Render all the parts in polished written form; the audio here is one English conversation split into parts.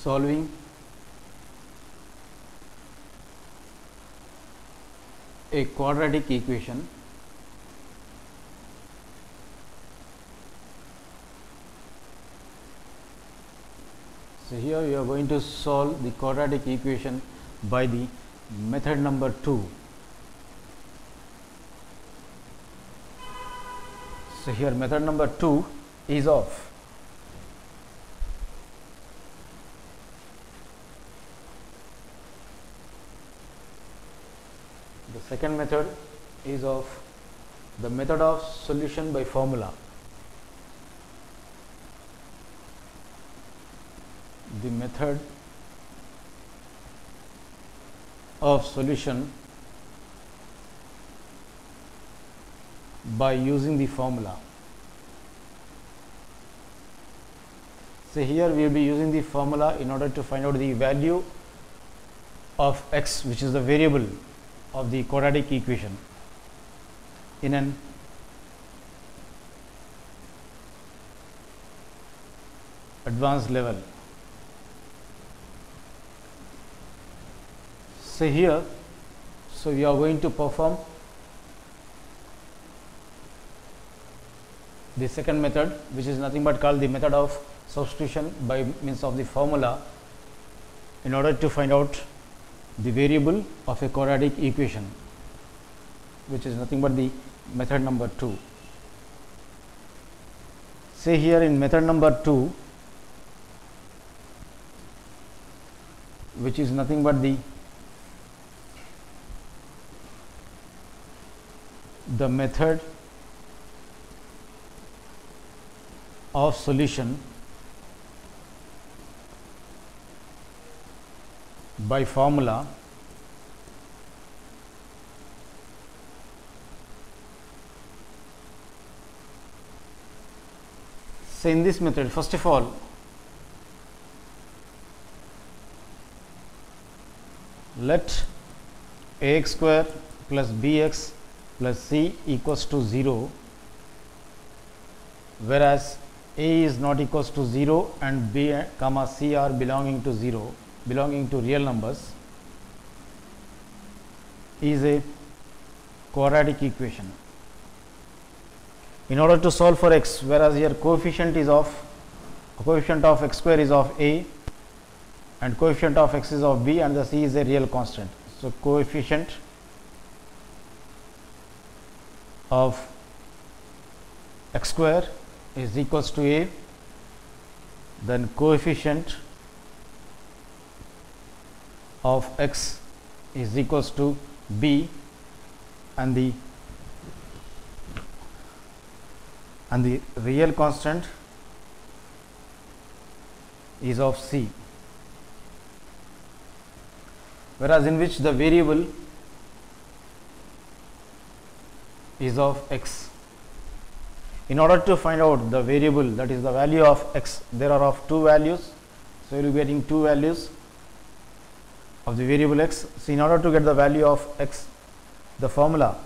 solving a quadratic equation so here we are going to solve the quadratic equation by the method number 2. So here method number 2 is of the second method is of the method of solution by formula. The method of solution by using the formula. So here we will be using the formula in order to find out the value of x, which is the variable of the quadratic equation in an advanced level. So here, so we are going to perform the second method, which is nothing but called the method of substitution by means of the formula in order to find out the variable of a quadratic equation, which is nothing but the method number 2. Say here in method number 2, which is nothing but the method of solution by formula. So in this method, first of all, let ax square plus bx plus c equals to 0, whereas a is not equals to 0 and b comma c are belonging to 0, belonging to real numbers, is a quadratic equation. In order to solve for x, whereas here coefficient of x square is of a and coefficient of x is of b and the c is a real constant. So coefficient of x square is equals to a, then coefficient of x is equals to b, and the real constant is of c, whereas in which the variable is of x. In order to find out the variable, that is the value of x, there are of two values, so you will be getting two values of the variable x. So in order to get the value of x, the formula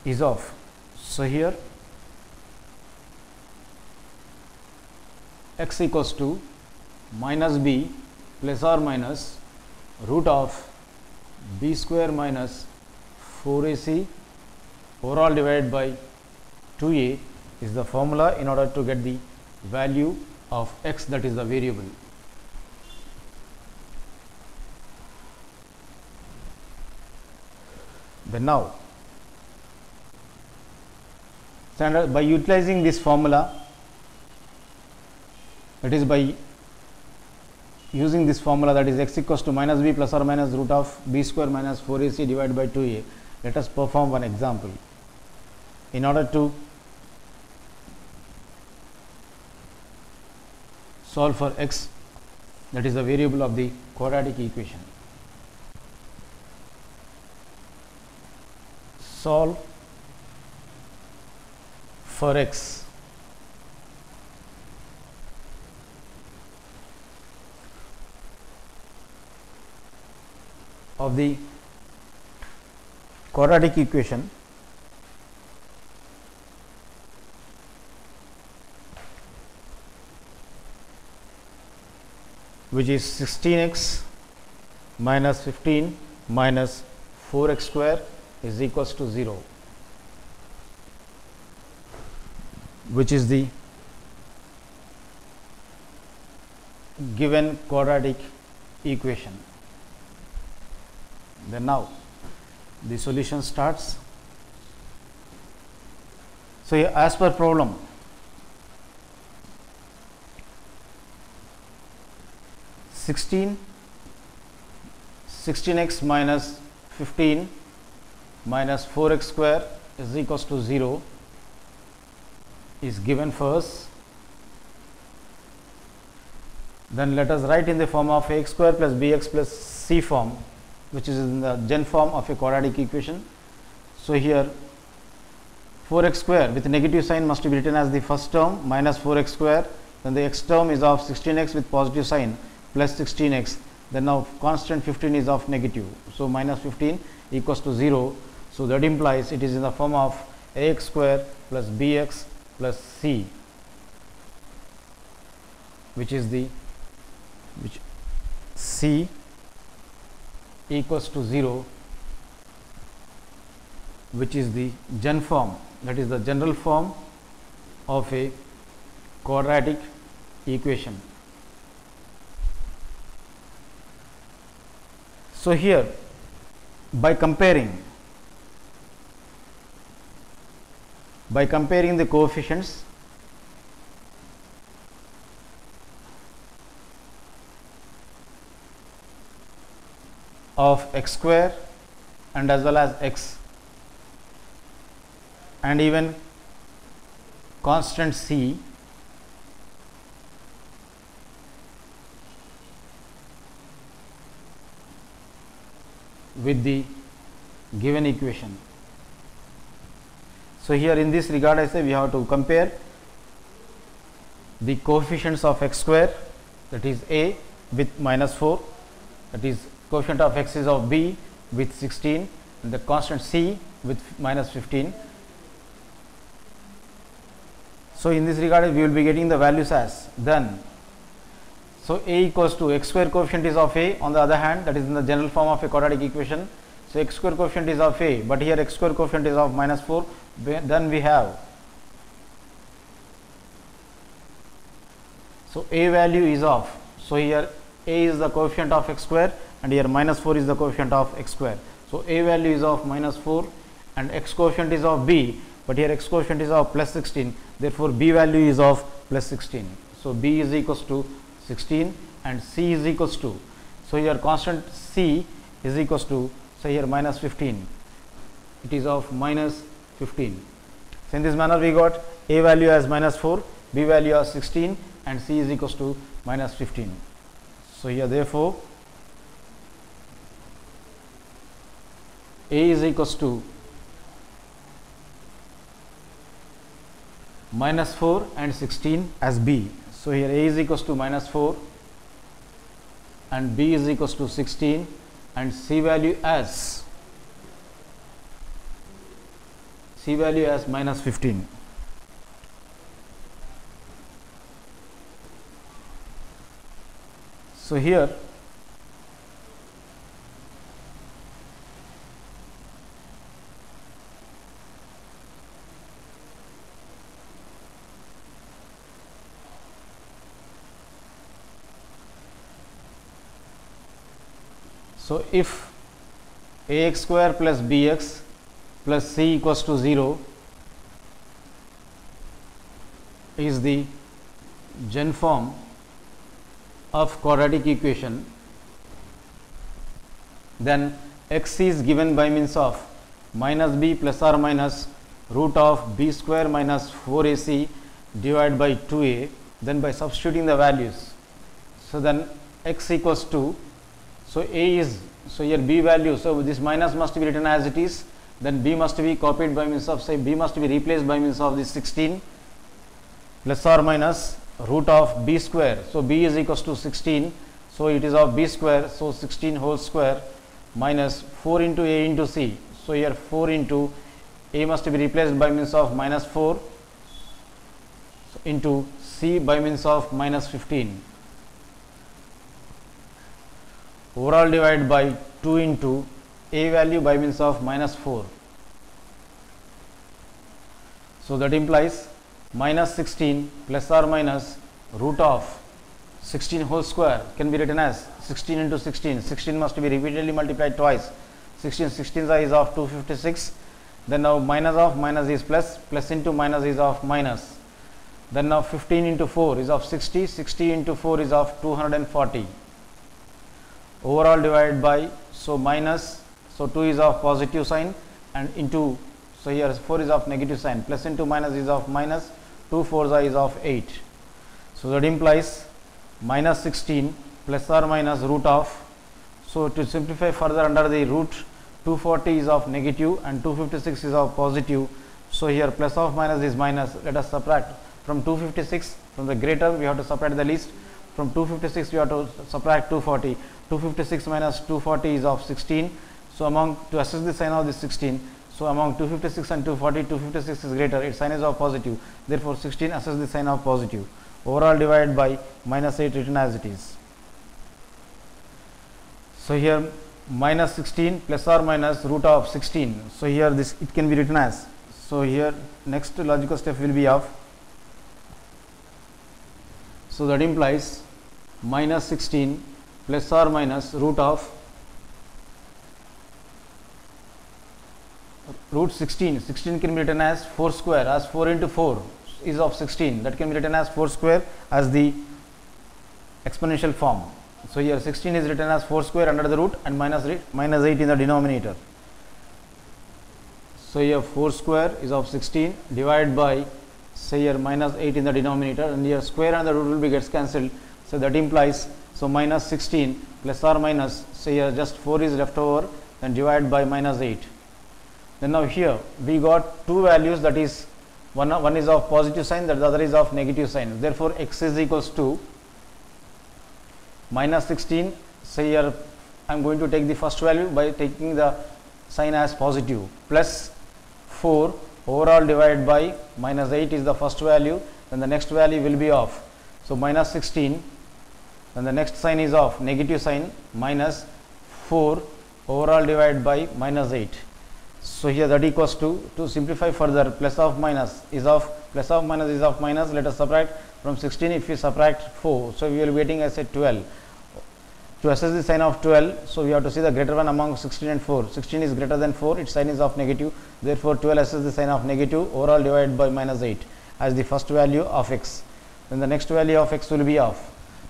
is of, so here x equals to minus b plus or minus root of b square minus 4ac overall divided by 2a is the formula in order to get the value of x, that is the variable. Then now, by utilizing this formula, it is by using this formula, that is x equals to minus b plus or minus root of b square minus 4ac divided by 2a. Let us perform one example. In order to solve for x, that is the variable of the quadratic equation. Solve for x. Of the quadratic equation which is 16x minus 15 minus 4x square is equals to 0, which is the given quadratic equation. Then now the solution starts. So here, as per problem, sixteen x minus 15 minus 4x square is equals to 0 is given first. Then let us write in the form of ax square plus bx plus c form, which is in the gen form of a quadratic equation. So here 4x square with negative sign must be written as the first term minus 4x square, then the x term is of 16x with positive sign plus 16x, then now constant 15 is of negative, so minus 15 equals to 0. So that implies it is in the form of ax square plus bx plus c, which is the c equals to 0, which is the gen form, that is the general form of a quadratic equation. So here, by comparing the coefficients of x square and as well as x, and even constant c, with the given equation. So here in this regard, I say we have to compare the coefficients of x square, that is a, with minus 4, that is coefficient of x is of b with 16, and the constant c with minus 15. So in this regard, we will be getting the values as then. So a equals to x square coefficient is of a, on the other hand, that is in the general form of a quadratic equation. So x square coefficient is of a, but here x square coefficient is of minus 4. Then we have, so a value is of, so here a is the coefficient of x square and here minus 4 is the coefficient of x square. So a value is of minus 4 and x coefficient is of b, but here x coefficient is of plus 16, therefore b value is of plus 16. So b is equals to 16 and c is equals to, so here constant c is equals to, so here minus 15, it is of minus 15. So in this manner we got a value as minus 4, b value as 16 and c is equals to minus 15. So here therefore a is equals to minus 4 and 16 as b. So here a is equals to minus 4 and b is equals to 16 and c value as minus 15. So here so if ax square plus bx plus c equals to 0 is the gen form of quadratic equation, then x is given by means of minus b plus or minus root of b square minus 4ac divided by 2a, then by substituting the values, so then x equals to, so a is, so here b value, so this minus must be written as it is, then b must be copied by means of, say b must be replaced by means of this 16 plus or minus root of b square. So b is equals to 16, so it is of b square, so 16 whole square minus 4 into a into c. So here 4 into a must be replaced by means of minus 4 into c by means of minus 15. overall divided by 2 into a value by means of minus 4. So that implies minus 16 plus or minus root of 16 whole square can be written as 16 into 16. 16 must be repeatedly multiplied twice. 16 is of 256. Then now minus of minus is plus, plus into minus is of minus. Then now 15 into 4 is of 60. 60 into 4 is of 240. Overall divided by, so minus, so 2 is of positive sign and into, so here 4 is of negative sign, plus into minus is of minus, 2 4s is of 8. So that implies minus 16 plus or minus root of, so to simplify further under the root, 240 is of negative and 256 is of positive. So here plus of minus is minus. Let us subtract from 256, from the greater we have to subtract the least. From 256 we have to subtract 240. 256 minus 240 is of 16. So among, to assess the sign of this 16, so among 256 and 240, 256 is greater, its sign is of positive. Therefore 16 assess the sign of positive. Overall divided by minus 8 written as it is. So here minus 16 plus or minus root of 16. So here this it can be written as, so here next logical step will be of, so that implies minus 16 plus or minus root of root 16. 16 can be written as 4 square, as 4 into 4 is of 16, that can be written as 4 square as the exponential form. So here 16 is written as 4 square under the root and minus 8 in the denominator. So here 4 square is of 16 divided by, say here minus 8 in the denominator, and here square and the root will be gets cancelled. So that implies, so minus 16 plus or minus, say here just 4 is left over, then divided by minus 8. Then now here we got two values, that is one is of positive sign, that the other is of negative sign. Therefore x is equals to minus 16, say here I am going to take the first value by taking the sign as positive, plus 4 overall divided by minus 8 is the first value, then the next value will be of, so minus 16, then the next sign is of negative sign, minus 4 overall divided by minus 8. So here that equals to simplify further, plus of minus is of minus, let us subtract from 16. If we subtract 4, so we will be getting as a 12. To assess the sign of 12, so we have to see the greater one among 16 and 4. 16 is greater than 4, its sign is of negative, therefore 12 assesses the sign of negative, overall divided by minus 8 as the first value of x. Then the next value of x will be of,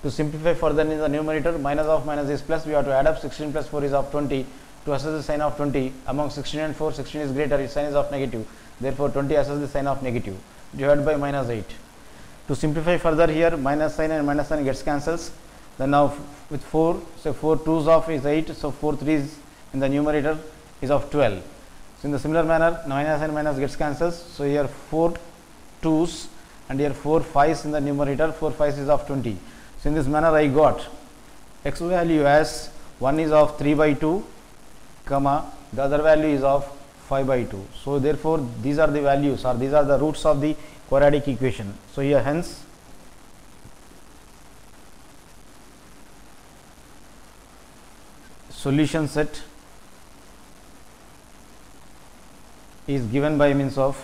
to simplify further in the numerator, minus of minus is plus, we have to add up, 16 plus 4 is of 20. To assess the sign of 20 among 16 and 4, 16 is greater, its sign is of negative, therefore 20 assesses the sign of negative, divided by minus 8. To simplify further here, minus sign and minus sign gets cancels. Then now with 4, so 4 2s of is 8, so 4 3s in the numerator is of 12. So in the similar manner, minus and minus gets cancels, so here 4 2s and here 4 5s in the numerator, 4 5s is of 20. So in this manner I got x value as, one is of 3 by 2, comma, the other value is of 5 by 2. So therefore these are the values, or these are the roots of the quadratic equation. So here hence solution set is given by means of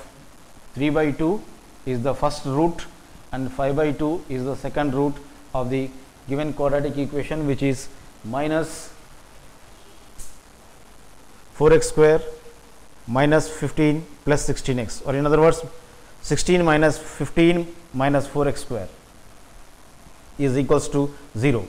3 by 2 is the first root and 5 by 2 is the second root of the given quadratic equation, which is minus 4x square minus 15 plus 16x, or in other words 16 minus 15 minus 4x square is equals to 0.